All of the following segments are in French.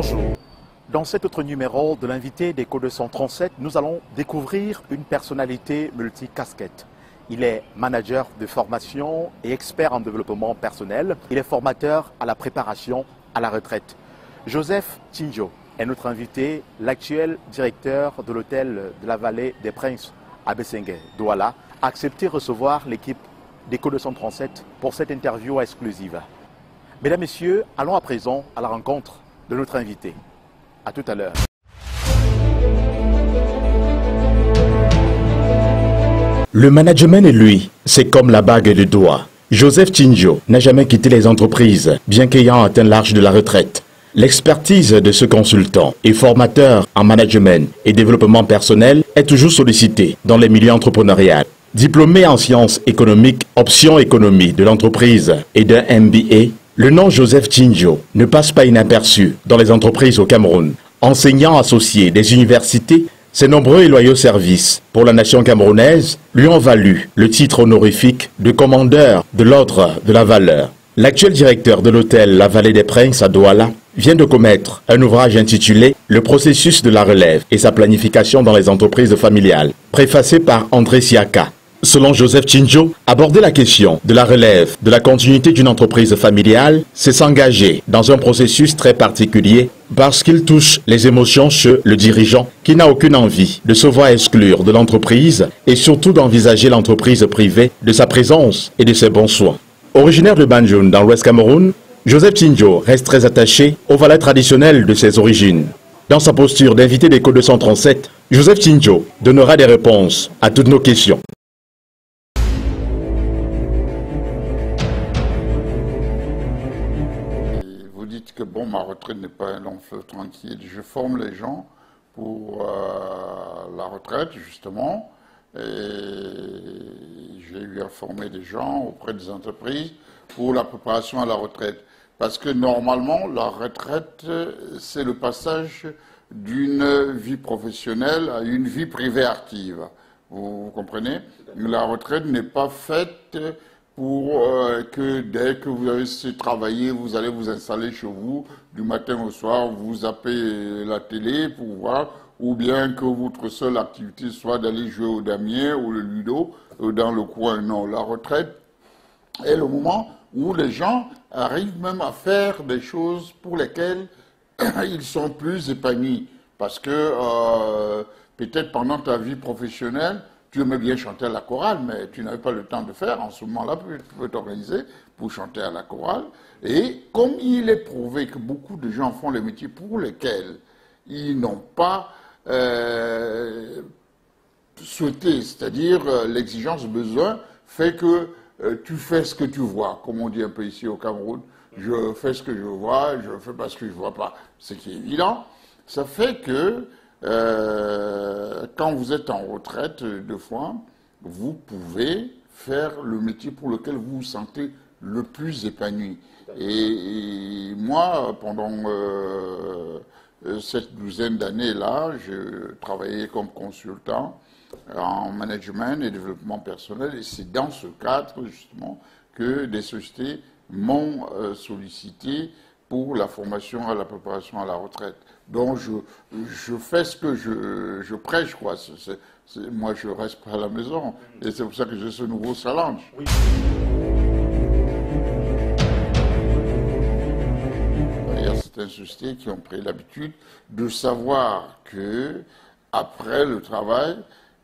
Bonjour. Dans cet autre numéro de l'invité d'Eco 237, nous allons découvrir une personnalité multicasquette. Il est manager de formation et expert en développement personnel. Il est formateur à la préparation à la retraite. Joseph Tchinjo est notre invité, l'actuel directeur de l'hôtel de la Vallée des Princes à Bessengue, Douala, a accepté de recevoir l'équipe d'Eco 237 pour cette interview exclusive. Mesdames, Messieurs, allons à présent à la rencontre de notre invité. À tout à l'heure. Le management et lui, c'est comme la bague de doigts. Joseph Tchinjo n'a jamais quitté les entreprises, bien qu'ayant atteint l'âge de la retraite. L'expertise de ce consultant et formateur en management et développement personnel est toujours sollicitée dans les milieux entrepreneuriaux. Diplômé en sciences économiques, option économie de l'entreprise et d'un MBA, le nom Joseph Tchinjo ne passe pas inaperçu dans les entreprises au Cameroun. Enseignant associé des universités, ses nombreux et loyaux services pour la nation camerounaise lui ont valu le titre honorifique de commandeur de l'Ordre de la Valeur. L'actuel directeur de l'hôtel La Vallée des Princes à Douala vient de commettre un ouvrage intitulé « Le processus de la relève et sa planification dans les entreprises familiales », préfacé par André Siaka. Selon Joseph Tchinjo, aborder la question de la relève, de la continuité d'une entreprise familiale, c'est s'engager dans un processus très particulier parce qu'il touche les émotions chez le dirigeant qui n'a aucune envie de se voir exclure de l'entreprise et surtout d'envisager l'entreprise privée de sa présence et de ses bons soins. Originaire de Banjul dans l'Ouest Cameroun, Joseph Tchinjo reste très attaché aux valeurs traditionnelles de ses origines. Dans sa posture d'invité d'Eco 237, Joseph Tchinjo donnera des réponses à toutes nos questions. Que bon, ma retraite n'est pas un long fleuve tranquille. Je forme les gens pour la retraite, justement. Et j'ai eu à former des gens auprès des entreprises pour la préparation à la retraite. Parce que normalement, la retraite, c'est le passage d'une vie professionnelle à une vie privée active. Vous comprenez? La retraite n'est pas faite pour que dès que vous avez travaillé, vous allez vous installer chez vous, du matin au soir, vous zappez la télé pour voir, ou bien que votre seule activité soit d'aller jouer au damier ou le ludo dans le coin. Non, la retraite est le moment où les gens arrivent même à faire des choses pour lesquelles ils sont plus épanouis. Parce que peut-être pendant ta vie professionnelle, tu aimais bien chanter à la chorale, mais tu n'avais pas le temps de faire. En ce moment-là, tu peux t'organiser pour chanter à la chorale. Et comme il est prouvé que beaucoup de gens font les métiers pour lesquels ils n'ont pas souhaité, c'est-à-dire l'exigence, le besoin, fait que tu fais ce que tu vois, comme on dit un peu ici au Cameroun. Je fais ce que je vois, je fais pas ce que je vois pas. Ce qui est évident, ça fait que quand vous êtes en retraite, deux fois, vous pouvez faire le métier pour lequel vous vous sentez le plus épanoui. Et moi, pendant cette douzaine d'années-là, je travaillais comme consultant en management et développement personnel. Et c'est dans ce cadre, justement, que des sociétés m'ont sollicité pour la formation à la préparation à la retraite. Donc je fais ce que je prêche, quoi. Moi, je reste pas à la maison. Et c'est pour ça que j'ai ce nouveau challenge. Oui. Il y a certaines sociétés qui ont pris l'habitude de savoir que, après le travail,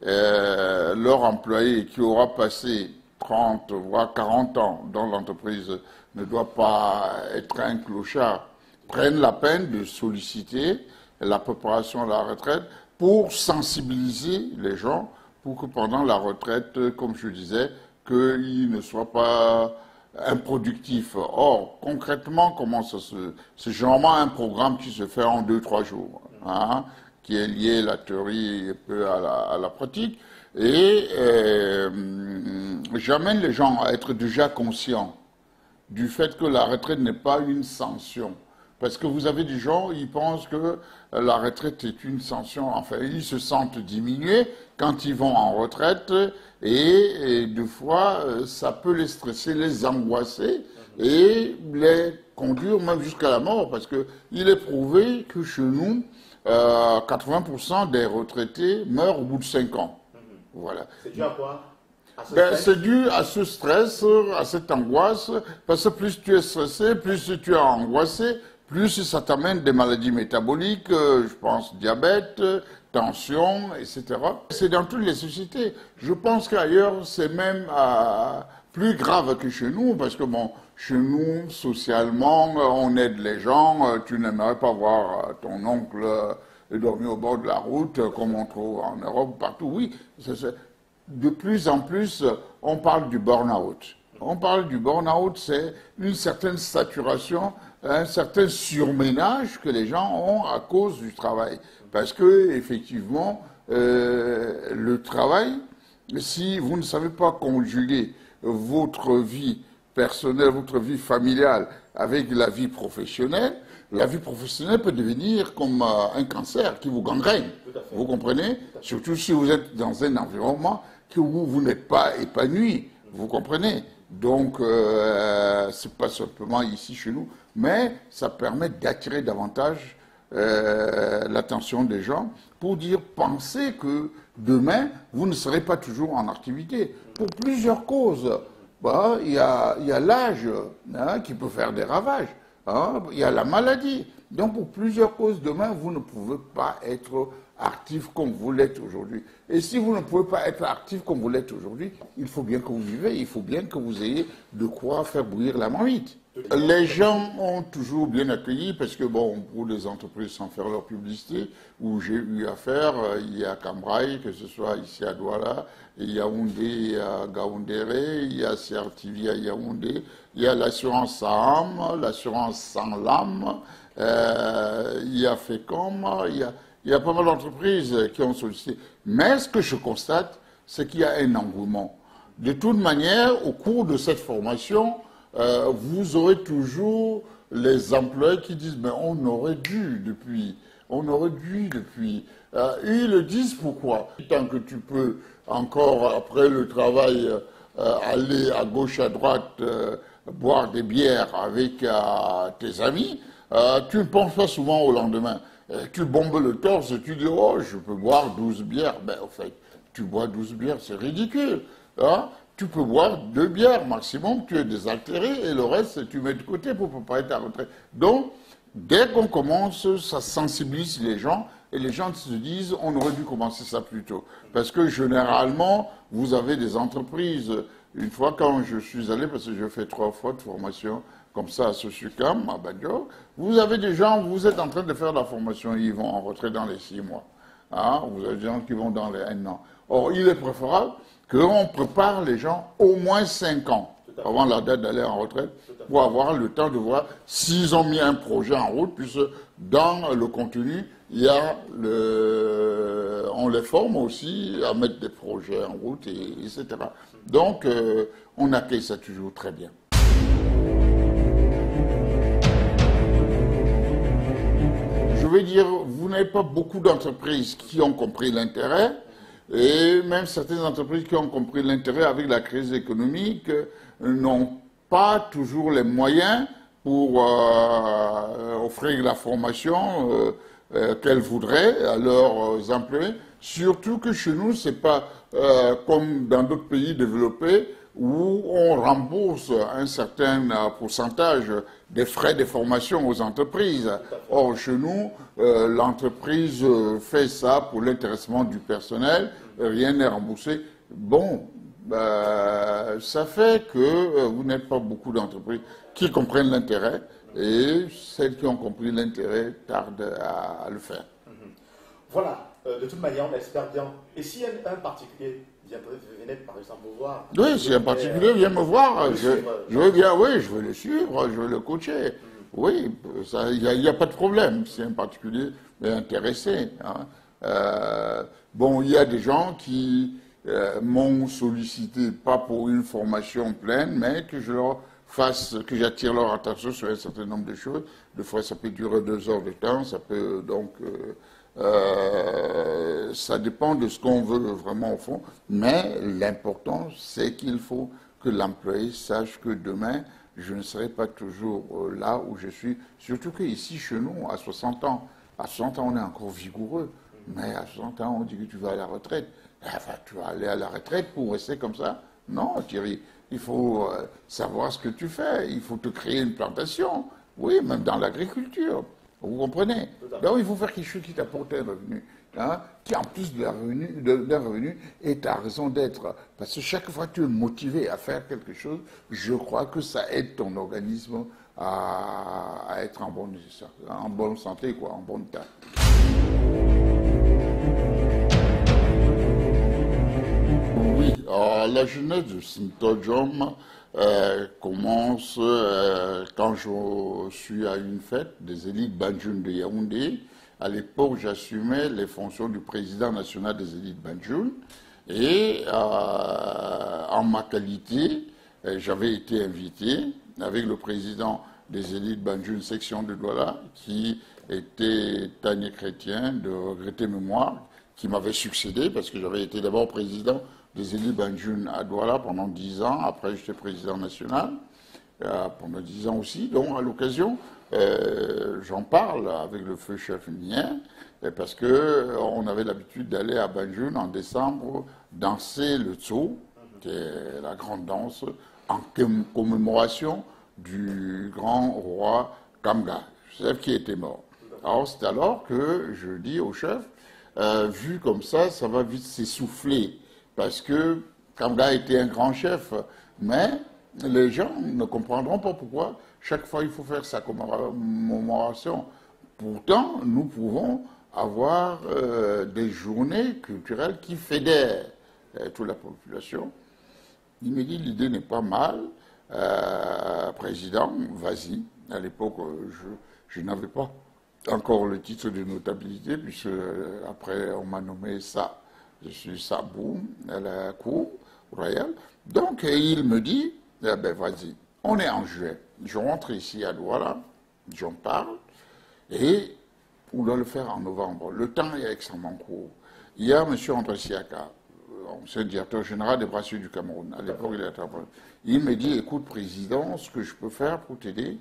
leur employé qui aura passé 30, voire 40 ans dans l'entreprise ne doit pas être un clochard, prennent la peine de solliciter la préparation à la retraite pour sensibiliser les gens, pour que pendant la retraite, comme je disais, qu'ils ne soient pas improductifs. Or, concrètement, comment ça se... C'est généralement un programme qui se fait en 2-3 jours, hein, qui est lié, la théorie, un peu à la pratique. Et j'amène les gens à être déjà conscients du fait que la retraite n'est pas une sanction. Parce que vous avez des gens, ils pensent que la retraite est une sanction. Enfin, ils se sentent diminués quand ils vont en retraite et des fois, ça peut les stresser, les angoisser. et les conduire même jusqu'à la mort, parce qu'il est prouvé que chez nous, 80% des retraités meurent au bout de 5 ans. Voilà. C'est dû à quoi? C'est dû à ce stress, à cette angoisse, parce que plus tu es stressé, plus tu es angoissé, plus ça t'amène des maladies métaboliques, je pense diabète, tension, etc. C'est dans toutes les sociétés. Je pense qu'ailleurs, c'est même plus grave que chez nous, parce que bon, chez nous, socialement, on aide les gens. Tu n'aimerais pas voir ton oncle dormir au bord de la route, comme on trouve en Europe, partout. Oui, de plus en plus, on parle du burn-out. On parle du burn-out, c'est une certaine saturation, un certain surménage que les gens ont à cause du travail. Parce que, effectivement, le travail, si vous ne savez pas conjuguer votre vie personnelle, votre vie familiale avec la vie professionnelle peut devenir comme un cancer qui vous gangrène. Vous comprenez? Surtout si vous êtes dans un environnement que vous n'êtes pas épanoui. Vous comprenez? Donc, c'est pas simplement ici chez nous, mais ça permet d'attirer davantage l'attention des gens pour dire, pensez que demain, vous ne serez pas toujours en activité. Pour plusieurs causes. Bah, il y a l'âge qui peut faire des ravages. Il y a la maladie. Donc, pour plusieurs causes, demain, vous ne pouvez pas être actif comme vous l'êtes aujourd'hui. Et si vous ne pouvez pas être actif comme vous l'êtes aujourd'hui, il faut bien que vous vivez, il faut bien que vous ayez de quoi faire bouillir la marmite. Les gens ont toujours bien accueilli parce que, bon, pour les entreprises sans faire leur publicité, où j'ai eu affaire, il y a Cambrai, que ce soit ici à Douala, il y a Yaoundé à Gaoundéré, il y a CRTV à Yaoundé, il y a l'assurance Saham, l'assurance Sanlam, il y a FECOM, il y a pas mal d'entreprises qui ont sollicité. Mais ce que je constate, c'est qu'il y a un engouement. De toute manière, au cours de cette formation, vous aurez toujours les employés qui disent « mais on aurait dû depuis ». Ils le disent pourquoi? Tant que tu peux encore, après le travail, aller à gauche, à droite, boire des bières avec tes amis, tu ne penses pas souvent au lendemain. Tu bombes le torse et tu dis « oh, je peux boire 12 bières ». Ben, en fait, tu bois 12 bières, c'est ridicule. Hein? Tu peux boire 2 bières maximum, tu es désaltéré, et le reste, tu mets de côté pour préparer ta retraite. Donc, dès qu'on commence, ça sensibilise les gens, et les gens se disent, on aurait dû commencer ça plus tôt. Parce que généralement, vous avez des entreprises. Une fois, quand je suis allé, parce que je fais 3 fois de formation comme ça à Sosucam, à Badjo, vous avez des gens, vous êtes en train de faire la formation, ils vont en retraite dans les 6 mois. Hein? Vous avez des gens qui vont dans les 1 an. Or, il est préférable qu'on prépare les gens au moins 5 ans avant la date d'aller en retraite pour avoir le temps de voir s'ils ont mis un projet en route, puisque dans le contenu, il y a on les forme aussi à mettre des projets en route, etc. Donc, on accueille ça toujours très bien. Je veux dire, vous n'avez pas beaucoup d'entreprises qui ont compris l'intérêt, et même certaines entreprises qui ont compris l'intérêt avec la crise économique n'ont pas toujours les moyens pour offrir la formation qu'elles voudraient à leurs employés. Surtout que chez nous, c'est pas comme dans d'autres pays développés où on rembourse un certain pourcentage des frais de formation aux entreprises. Or, chez nous, l'entreprise fait ça pour l'intéressement du personnel, rien n'est remboursé. Bon, ça fait que vous n'êtes pas beaucoup d'entreprises qui comprennent l'intérêt, et celles qui ont compris l'intérêt tardent à le faire. Voilà, de toute manière, on espère bien. Et si un particulier venait par exemple vous voir? Oui, si un particulier vient me voir, je veux bien, oui, je veux le suivre, je veux le coacher. Oui, il n'y a pas de problème si un particulier est intéressé. Hein. Bon, il y a des gens qui m'ont sollicité, pas pour une formation pleine, mais que je leur fasse, que j'attire leur attention sur un certain nombre de choses. Des fois, ça peut durer 2 heures de temps, ça peut donc... ça dépend de ce qu'on veut vraiment au fond, mais l'important, c'est qu'il faut que l'employé sache que demain, je ne serai pas toujours là où je suis. Surtout qu'ici, chez nous, à 60 ans, on est encore vigoureux. Mais à 60 ans, on dit que tu vas à la retraite. Enfin, tu vas aller à la retraite pour rester comme ça? Non, Thierry. Il faut savoir ce que tu fais. Il faut te créer une plantation. Oui, même dans l'agriculture. Vous comprenez? Donc, il faut faire quelque chose qui t'apporte un revenu. Hein, qui, en plus d'un revenu, est ta raison d'être. Parce que chaque fois que tu es motivé à faire quelque chose, je crois que ça aide ton organisme à être en bonne santé, quoi, en bon état. Oui, alors, la jeunesse de Sintodjom commence quand je suis à une fête des élites Banjoun de Yaoundé. À l'époque, j'assumais les fonctions du président national des élites Banjoun. Et en ma qualité, j'avais été invité avec le président des élites Banjoun section de Douala, qui était Tania Chrétien de regrettée mémoire, qui m'avait succédé parce que j'avais été d'abord président des élites Banjoun à Douala pendant 10 ans. Après, j'étais président national pendant 10 ans aussi. Donc, à l'occasion, j'en parle avec le feu chef Nien, parce qu'on avait l'habitude d'aller à Banjoun en décembre danser le Tso, qui est la grande danse, en commémoration du grand roi Kamga, chef qui était mort. Alors, c'est alors que je dis au chef, vu comme ça va vite s'essouffler, parce que Kamga était un grand chef, mais les gens ne comprendront pas pourquoi chaque fois il faut faire sa commémoration. Pourtant, nous pouvons avoir des journées culturelles qui fédèrent toute la population. Il me dit, l'idée n'est pas mal, président, vas-y. À l'époque, je n'avais pas encore le titre de notabilité, puisque après on m'a nommé ça. Je suis Sabou à la cour royale. Donc il me dit, eh ben vas-y, on est en juin. Je rentre ici à Douala, j'en parle, et on doit le faire en novembre. Le temps est extrêmement court. Il y a M. André Siaka, ancien directeur général des Brasseries du Cameroun. À l'époque, il était il me dit, écoute, président, ce que je peux faire pour t'aider,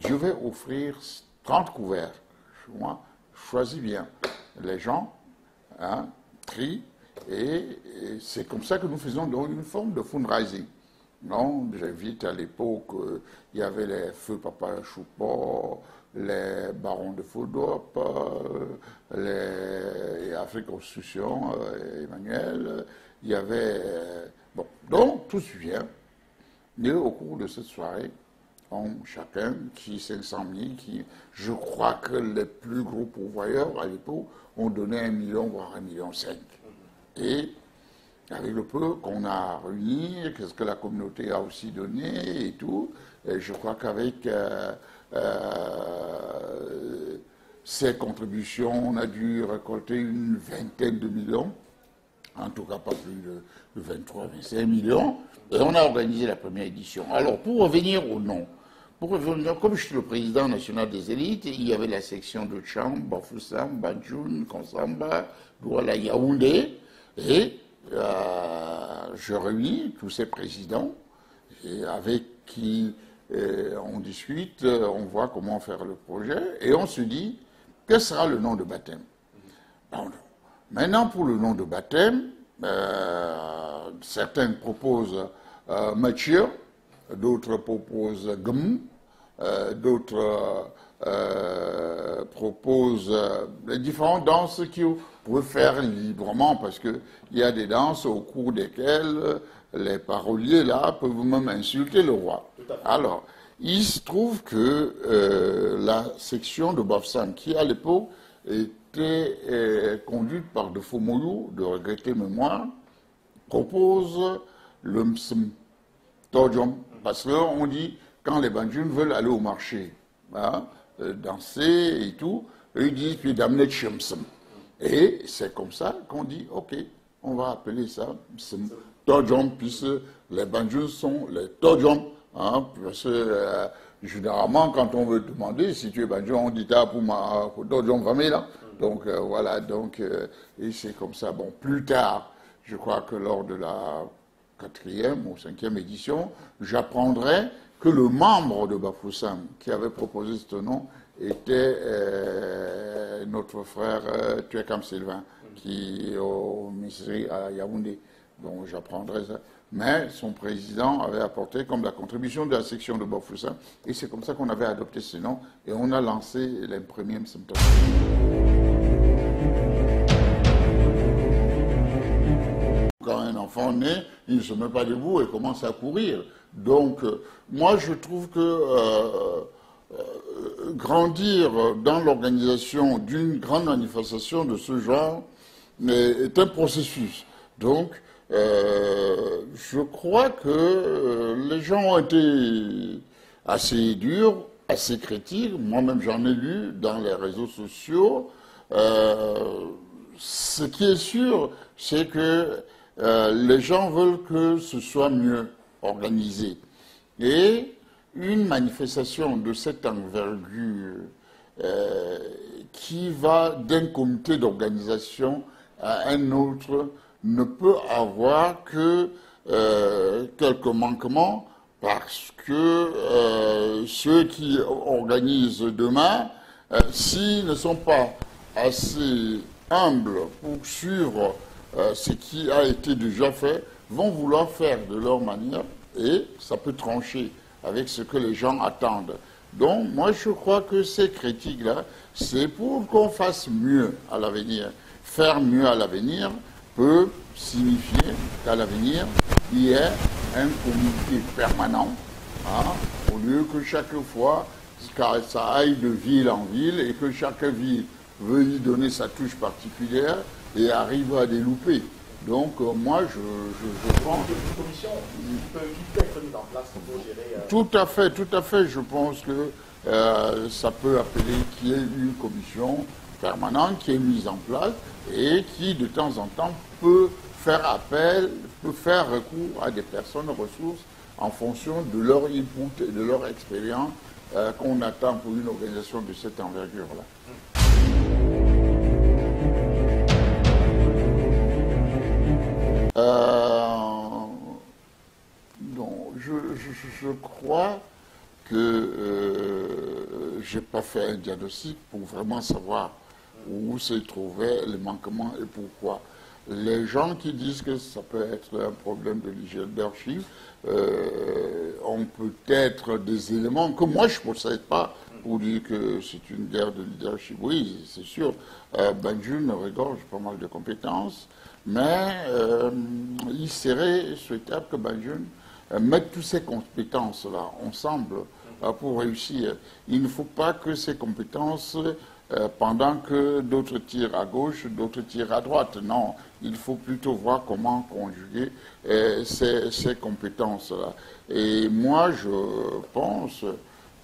je vais offrir 30 couverts. Moi, choisis bien les gens, hein, tri, et c'est comme ça que nous faisons donc une forme de fundraising. Non, j'invite à l'époque, il y avait les feux Papa Choupo, les barons de Faudop, les Afrique Constitution, Emmanuel, il y avait... bon, donc tout se vient. Et au cours de cette soirée, chacun qui 500 000, qui, je crois que les plus gros pourvoyeurs à l'époque ont donné 1 million, voire 1,5 million. Et avec le peu qu'on a réuni, qu'est-ce que la communauté a aussi donné et tout, et je crois qu'avec ces contributions, on a dû récolter une vingtaine de millions, en tout cas pas plus de 23, 25 millions, et on a organisé la première édition. Alors, pour revenir au nom, comme je suis le président national des élites, il y avait la section de Tcham, Bafoussam, Banjoun, Konsamba, Douala, Yaoundé, et je réunis tous ces présidents et avec qui on discute, on voit comment faire le projet et on se dit quel sera le nom de baptême. Maintenant, pour le nom de baptême, certains proposent Mathieu, d'autres proposent Gm, d'autres proposent les différentes danses que vous pouvez faire librement, parce qu'il y a des danses au cours desquelles les paroliers là peuvent même insulter le roi. Alors, il se trouve que la section de Bafoussam, qui à l'époque était conduite par de Fomoyou, de regrettée mémoire, propose le Msm Todjom, parce qu'on dit quand les Banjouns veulent aller au marché, hein, danser et tout, eux ils disent puis d'amener Tchemsem. Et c'est comme ça qu'on dit ok, on va appeler ça Msm Todjom, puisque les Banjouns sont les Todjom, hein, parce que généralement quand on veut demander si tu es Banjoun, on dit ta pour ma Todjom famille là. Donc voilà, donc et c'est comme ça. Bon, plus tard, je crois que lors de la 4e ou 5e édition, j'apprendrai que le membre de Bafoussam qui avait proposé ce nom était notre frère Tuekam Sylvain, qui est au ministère à Yaoundé. Donc j'apprendrai ça. Mais son président avait apporté comme la contribution de la section de Bafoussam, et c'est comme ça qu'on avait adopté ce nom, et on a lancé les premiers symptômes. Quand un enfant naît, il ne se met pas debout et commence à courir. Donc, moi, je trouve que grandir dans l'organisation d'une grande manifestation de ce genre est un processus. Donc, je crois que les gens ont été assez durs, assez critiques. Moi-même, j'en ai lu dans les réseaux sociaux. Ce qui est sûr, c'est que les gens veulent que ce soit mieux organisé. Et une manifestation de cette envergure qui va d'un comité d'organisation à un autre ne peut avoir que quelques manquements, parce que ceux qui organisent demain, s'ils ne sont pas assez humbles pour suivre ce qui a été déjà fait, vont vouloir faire de leur manière, et ça peut trancher avec ce que les gens attendent. Donc, moi, je crois que ces critiques-là, c'est pour qu'on fasse mieux à l'avenir. Faire mieux à l'avenir peut signifier qu'à l'avenir, il y ait un comité permanent, au lieu que chaque fois, ça aille de ville en ville, et que chaque ville veuille y donner sa touche particulière et arrive à délouper. Donc, moi, je pense... Une commission qui peut être mise en place pour gérer... Tout à fait. Je pense que ça peut appeler qu'il y ait une commission permanente qui est mise en place et qui, de temps en temps, peut faire appel, peut faire recours à des personnes ressources en fonction de leur input et de leur expérience qu'on attend pour une organisation de cette envergure-là. Non, je crois que j'ai pas fait un diagnostic pour vraiment savoir où se trouvaient les manquements et pourquoi. Les gens qui disent que ça peut être un problème de leadership ont peut-être des éléments que moi je ne possède pas pour dire que c'est une guerre de leadership. Oui, c'est sûr, Banjul regorge pas mal de compétences, mais il serait souhaitable que Banjul mette toutes ces compétences-là ensemble pour réussir. Il ne faut pas que ces compétences, pendant que d'autres tirent à gauche, d'autres tirent à droite. Non, il faut plutôt voir comment conjuguer ces compétences-là. Et moi, je pense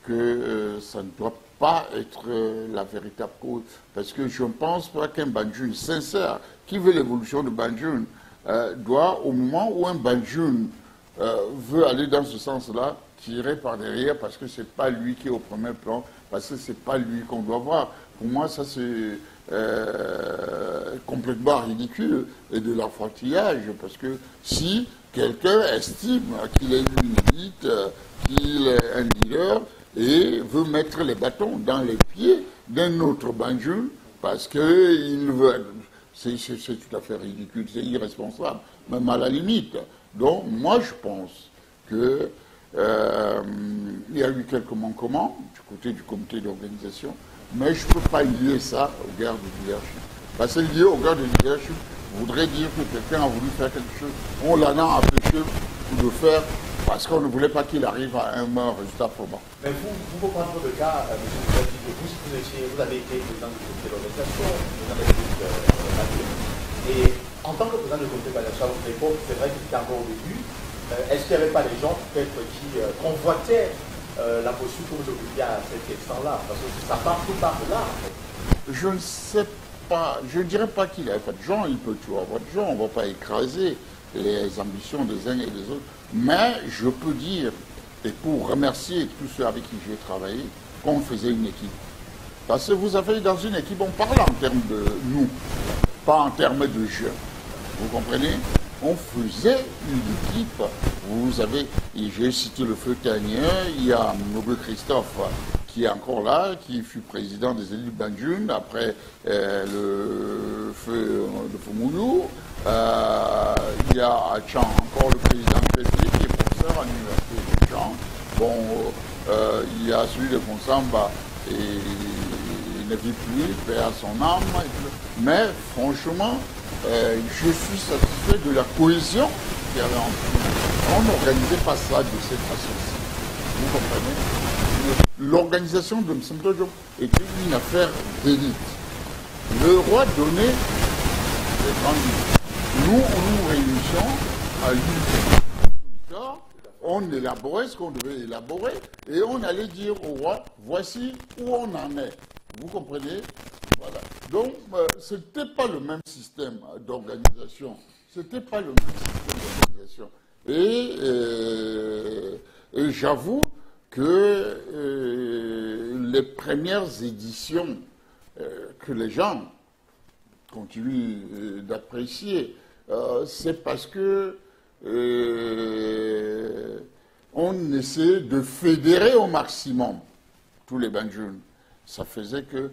que ça ne doit pas être la véritable cause. Parce que je ne pense pas qu'un Banjul sincère, qui veut l'évolution de Banjul, doit, au moment où un Banjul veut aller dans ce sens-là, tirer par derrière parce que ce n'est pas lui qui est au premier plan, parce que ce n'est pas lui qu'on doit voir. Pour moi, ça c'est complètement ridicule et de l'enfantillage, parce que si quelqu'un estime qu'il est une élite, qu'il est un leader, et veut mettre les bâtons dans les pieds d'un autre Banjul, parce qu'il veut... C'est tout à fait ridicule, c'est irresponsable, même à la limite. Donc, moi, je pense que il y a eu quelques manquements du côté du comité d'organisation, mais je ne peux pas lier ça aux guerres de leadership. Parce que lié aux guerres de leadership voudrait dire que quelqu'un a voulu faire quelque chose, on l'en a empêché de faire parce qu'on ne voulait pas qu'il arrive à un résultat probant. Mais vous prendre le cas, M. vous avez été président du comité d'organisation, vous avez été et en tant que président du comité d'organisation à l'époque, c'est vrai que c'était encore au début. Est-ce qu'il n'y avait pas des gens peut-être qui convoitaient la posture que vous occupiez à cet instant-là? Parce que ça part tout par là, en fait. Je ne sais pas, je ne dirais pas qu'il n'y avait pas de gens, il peut toujours avoir de gens, on ne va pas écraser les ambitions des uns et des autres. Mais je peux dire, et pour remercier tous ceux avec qui j'ai travaillé, qu'on faisait une équipe. Parce que vous savez, dans une équipe, on parle en termes de nous, pas en termes de jeu. Vous comprenez? on faisait une équipe. Vous avez, j'ai cité le feu Tania, il y a Noble Christophe qui est encore là, qui fut président des élus Banjul, après le feu de Foumoulou. Il y a à Tchang encore le président Pété qui est professeur à l'université de Tchang. Bon, il y a celui de Fonsamba, et il ne vit plus, paix à son âme. Mais franchement, je suis satisfait de la cohésion qu'il y avait entre nous. On n'organisait pas ça de cette façon-ci. Vous comprenez? L'organisation de Msemto Diop était une affaire d'élite. Le roi donnait les grandes lignes. Nous, nous réunissions à l'unité. On élaborait ce qu'on devait élaborer et on allait dire au roi, voici où on en est. Vous comprenez? Voilà. Donc, ce n'était pas le même système d'organisation. C'était pas le même système d'organisation. Et j'avoue que les premières éditions que les gens continuent d'apprécier, c'est parce que on essaie de fédérer au maximum tous les Banjul. Ça faisait que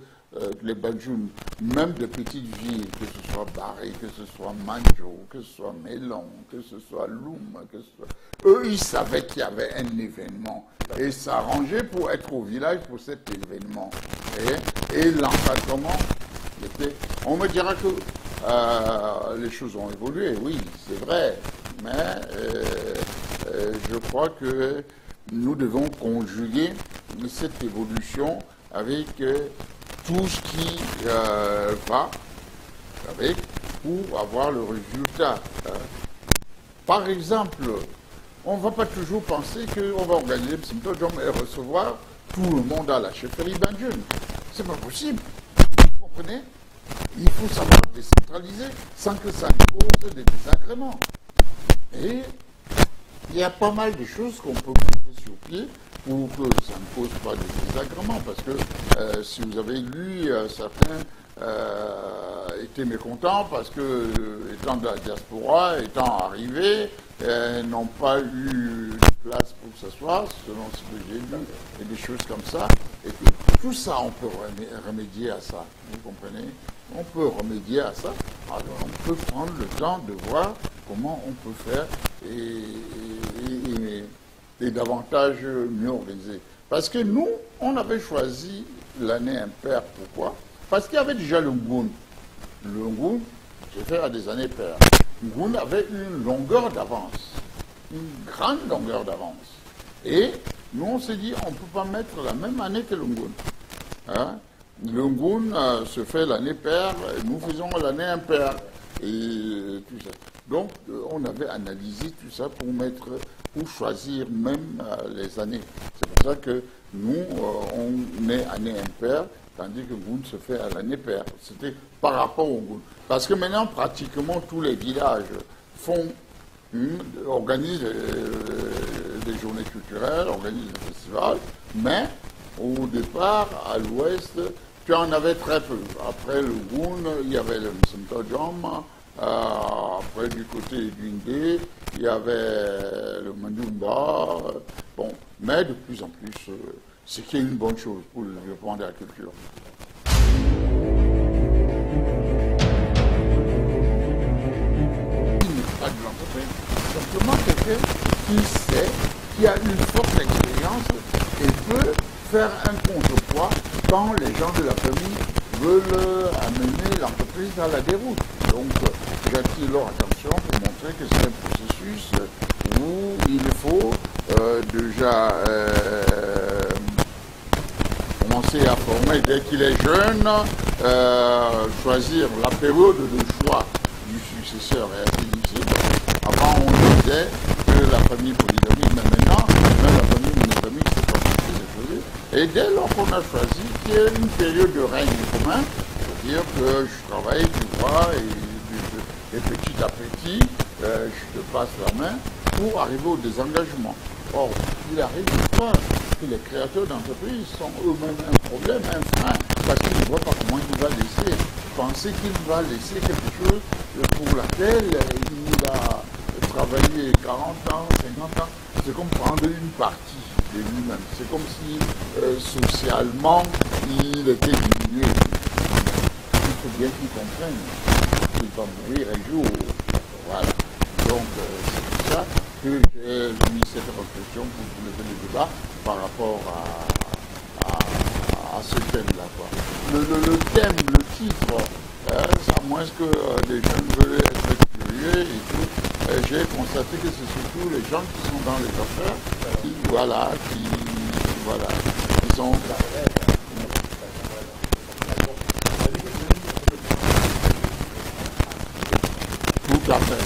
les Banjul, même de petites villes, que ce soit Barré, que ce soit Manjo, que ce soit Mélon, que ce soit Loum, que ce soit... Eux, ils savaient qu'il y avait un événement. Et s'arrangeaient pour être au village pour cet événement. Et l'encadrement était... On me dira que les choses ont évolué, oui, c'est vrai. Mais je crois que nous devons conjuguer cette évolution avec tout ce qui va avec pour avoir le résultat. Par exemple, on ne va pas toujours penser qu'on va organiser le Msemto Diop et recevoir tout le monde à la chefferie Banjul. C'est pas possible. Vous comprenez? Il faut savoir décentraliser sans que ça cause des désagréments. Et il y a pas mal de choses qu'on peut mettre sur pied pour que ça ne cause pas de désagréments. Parce que si vous avez lu, certains étaient mécontents parce que, étant de la diaspora, étant arrivés, n'ont pas eu de place pour s'asseoir, selon ce que j'ai lu, et des choses comme ça. Et que tout ça, on peut remédier à ça. Vous comprenez? On peut remédier à ça. Alors, on peut prendre le temps de voir comment on peut faire et davantage mieux organiser. Parce que nous, on avait choisi l'année impaire. Pourquoi? Parce qu'il y avait déjà le Ngoun. Le Ngoun, j'ai fait à des années paires. Le Ngoun avait une longueur d'avance, une grande longueur d'avance. Et nous, on s'est dit, on ne peut pas mettre la même année que le Ngoun. Hein? Le Ngoun se fait l'année paire, nous faisons l'année impaire. Et tout ça. Donc, on avait analysé tout ça pour choisir même les années. C'est pour ça que nous, on est année impaire, tandis que Ngoun se fait à l'année paire. C'était par rapport au Ngoun. Parce que maintenant, pratiquement tous les villages organisent des journées culturelles, organisent des festivals, mais au départ, à l'ouest, tu en avais très peu. Après le Ngoun, il y avait le Msemto Diop. Après, du côté du Ndé, il y avait le Mandumba. Bon, mais de plus en plus, ce qui est une bonne chose pour le développement de la culture. Il n'est pas de l'entreprise, simplement quelqu'un qui sait, qui a une forte expérience et peut faire un contrepoids quand les gens de la famille veulent amener l'entreprise à la déroute. Donc, j'attire leur attention pour montrer que c'est un processus où il faut déjà commencer à former dès qu'il est jeune, choisir la période de choix du successeur est assez difficile. Avant, on disait que la famille polygamique, mais maintenant, même la famille monogamique, c'est pas possible. Et dès lors qu'on a choisi qu'il y ait une période de règne commun, c'est-à-dire que je travaille, tu vois, et petit à petit, je te passe la main pour arriver au désengagement. Or, il n'arrive pas que les créateurs d'entreprises sont eux-mêmes un problème, un frein, parce qu'ils ne voient pas comment il va laisser, penser qu'il va laisser quelque chose pour laquelle il a travailler 40 ans, 50 ans, c'est comme prendre une partie de lui-même. C'est comme si socialement, il était diminué. Il faut bien qu'il comprenne qu'il va mourir un jour. Voilà. Donc, c'est pour ça que j'ai mis cette réflexion pour soulever le débat par rapport à ce thème-là. Le thème, le titre, à moins que les jeunes veulent être curieux et tout, j'ai constaté que c'est surtout les gens qui sont dans les affaires qui sont... Tout à fait.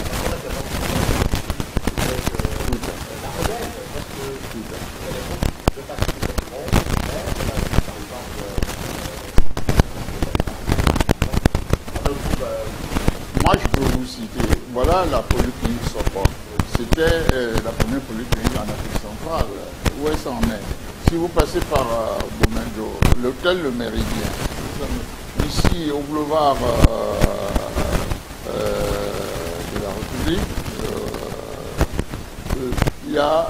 Moi, je peux vous citer, voilà la polyclinique Sopor. C'était la première polyclinique en Afrique centrale. Où est-ce en est? Si vous passez par Boumendo, l'hôtel Le Méridien, ici au boulevard de la République, il y a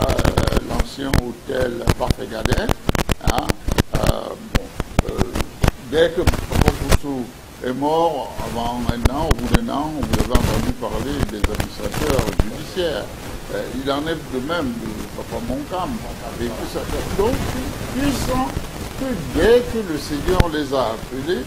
l'ancien hôtel Parfait Garden. Hein, dès que Papa est mort, avant un an, au bout d'un an, vous avez entendu parler des administrateurs judiciaires. Il en est de même de Papa Moncam. Et tout ça. Donc, ils sont que dès que le Seigneur les a appelés,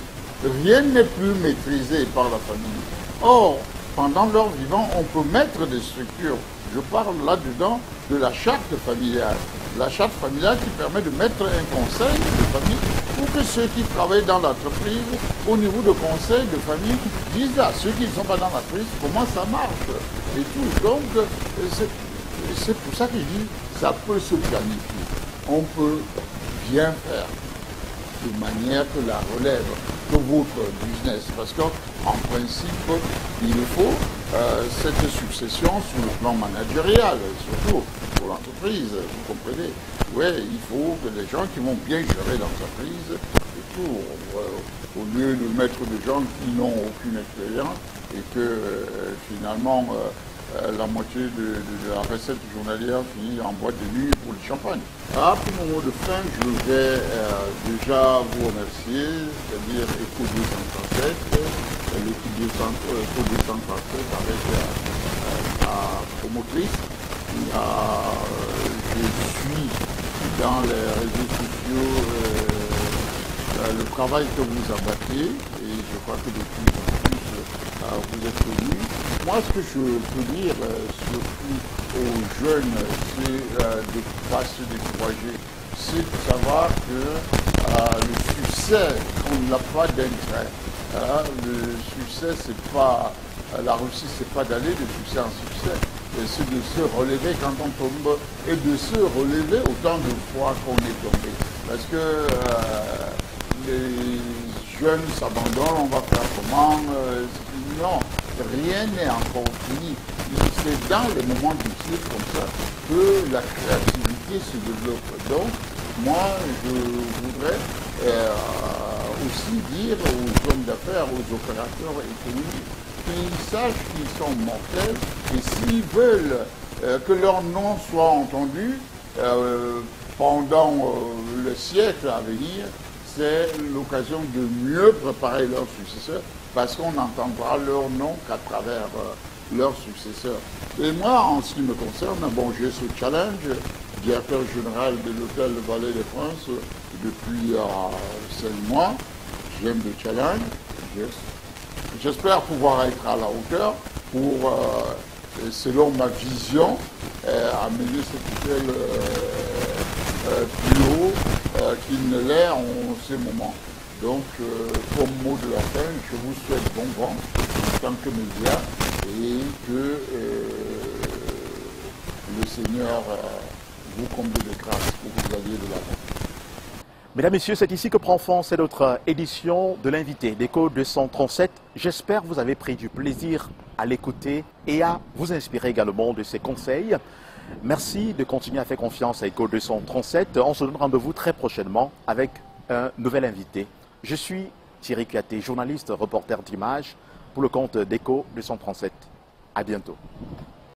rien n'est plus maîtrisé par la famille. Or, pendant leur vivant, on peut mettre des structures. Je parle là-dedans de la charte familiale. La charte familiale qui permet de mettre un conseil de famille pour que ceux qui travaillent dans l'entreprise, au niveau de conseil de famille, disent à ceux qui ne sont pas dans l'entreprise comment ça marche et tout. Donc, c'est pour ça que je dis, ça peut se planifier. On peut bien faire de manière que la relève de votre business. Parce qu'en principe, il faut cette succession sur le plan managérial, surtout pour l'entreprise, vous comprenez. Oui, il faut que des gens qui vont bien gérer l'entreprise et tout, au lieu de mettre des gens qui n'ont aucune expérience et que finalement la moitié de la recette journalière finit en boîte de nuit pour le champagne. Pour mon mot de fin, je vais déjà vous remercier, c'est-à-dire Eco 237, l'équipe Eco 237 avec la promotrice. Je suis dans les réseaux sociaux le travail que vous abattez et je crois que de plus en plus vous êtes connus. Moi, ce que je peux dire surtout aux jeunes, c'est de ne pas se décourager. C'est de savoir que le succès, on n'a pas d'intérêt. Le succès, c'est pas... La réussite, c'est pas d'aller de succès en succès. C'est de se relever quand on tombe et de se relever autant de fois qu'on est tombé. Parce que les jeunes s'abandonnent, on va faire comment? Non, rien n'est encore fini. C'est dans les moments difficiles comme ça que la créativité se développe. Donc, moi, je voudrais aussi dire aux hommes d'affaires, aux opérateurs économiques, qu'ils sachent qu'ils sont mortels et s'ils veulent que leur nom soit entendu pendant le siècle à venir, c'est l'occasion de mieux préparer leurs successeurs parce qu'on n'entendra leur nom qu'à travers leurs successeurs. Et moi, en ce qui me concerne, bon, j'ai ce challenge, directeur général de l'hôtel Vallée des France depuis 5 mois. J'aime le challenge. J'espère pouvoir être à la hauteur pour, selon ma vision, amener cet hôtel plus haut qu'il ne l'est en ces moments. Donc, comme mot de la fin, je vous souhaite bon vent en tant que média et que le Seigneur vous comble de grâce pour que vous alliez de l'avant. Mesdames, Messieurs, c'est ici que prend fin cette autre édition de l'invité d'Eco 237. J'espère que vous avez pris du plaisir à l'écouter et à vous inspirer également de ses conseils. Merci de continuer à faire confiance à Eco 237. On se donne rendez-vous très prochainement avec un nouvel invité. Je suis Thierry Kiaté, journaliste, reporter d'images pour le compte d'Eco 237. À bientôt.